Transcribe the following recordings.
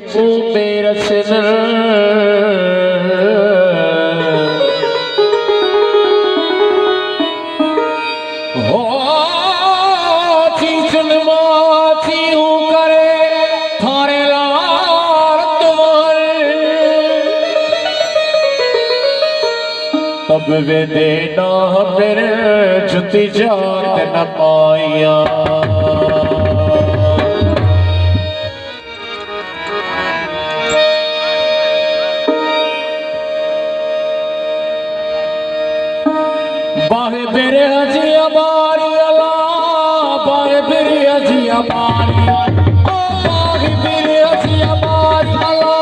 मेरा सनम हो थी जन्माती हूँ करे थारे लाल तुम्हार तब वे देना मेरे जुती जात न पाइया बाहे बेरे हजिया बारी अला बाहे बेरे हजिया बारी ओ बाहे बेरे हजिया बारी अला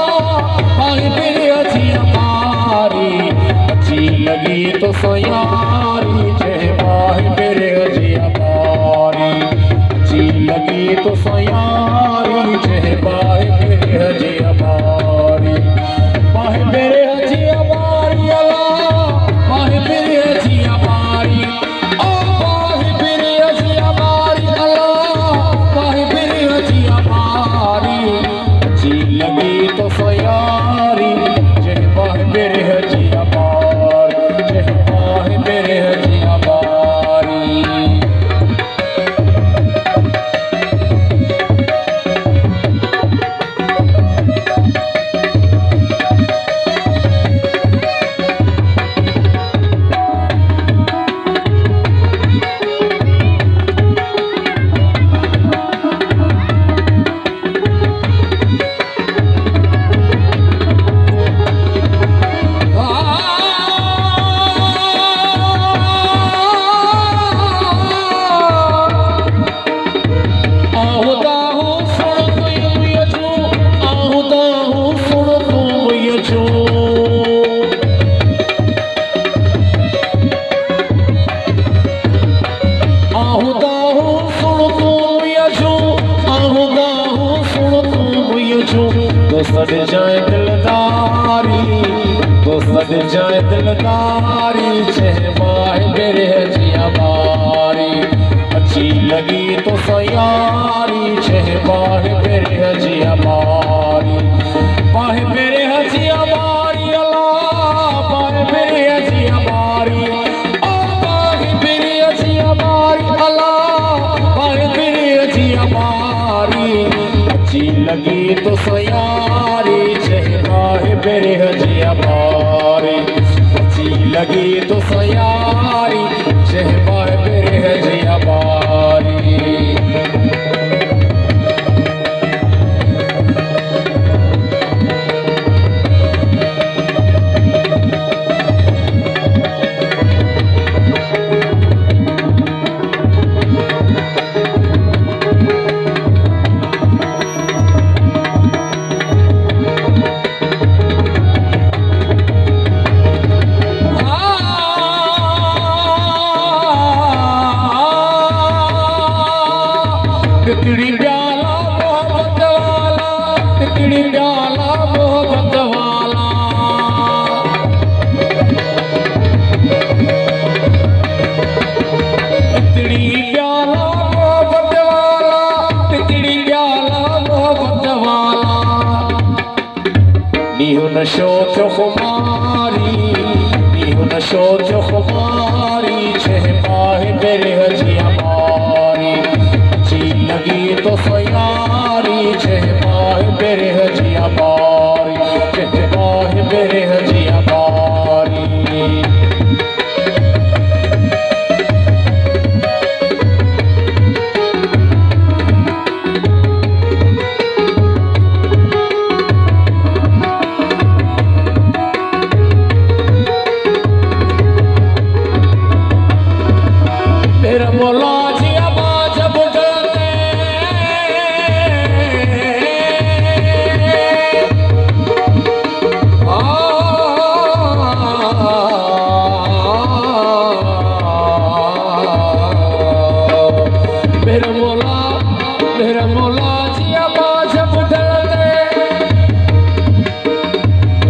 बाहे बेरे हजिया बारी अच्छी लगी तो सयारी जे बाहे बेरे हजिया बारी अच्छी लगी तो सयारी जे बाहे बेरे हजिया बारी बाहे बेरे हजिया बारी अला बाहे बेरे हजिया तो सयारी जह बाह मेरे हजिया बार जह बाह मेरे हजिया बारी तो सड़ जाए दिलदारी तो सड़ जाए दिलदारी छह बाह मेरे हजिया बारी अच्छी लगी तो सयारी छह बाह मेरे हजिया बारी बाह मेरे हजिया बारी अला बाह मेरे हजिया बारी ओ बाह मेरे हजिया बारी अला बाह मेरे हजिया बारी अच्छी लगी तो सयारी चहबाह मेरे हजिया बारी अच्छी लगी तो सयारी चहबाह मेरे हजिया बारी तिकड़ी प्याला मोहब्बत वाला तिकड़ी प्याला मोहब्बत वाला तिकड़ी प्याला मोहब्बत वाला तिकड़ी प्याला मोहब्बत वाला नीहू न सोच खुमारी नीहू न सोच खुमारी छह बाह मेरे हजिया बारी लगी तो सयारी छह बाह मेरे हजिया बारी छह बाह मेरे हजिया बारी मेरा मौला जिया बाजब मेरा मौला जिया बाजब डलते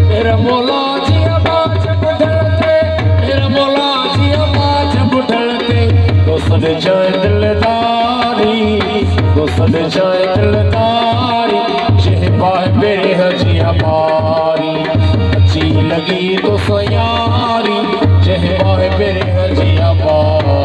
मेरा मौला जिया बाजब डलते मेरा मौला जिया बाजब डलते तो सड़ जाए दिलदारी तो सड़ जाए दिलदारी चह बाह मेरे हजी हमारी अच्छी लगी तो सयारी जह बाह मेरे हजी हमारी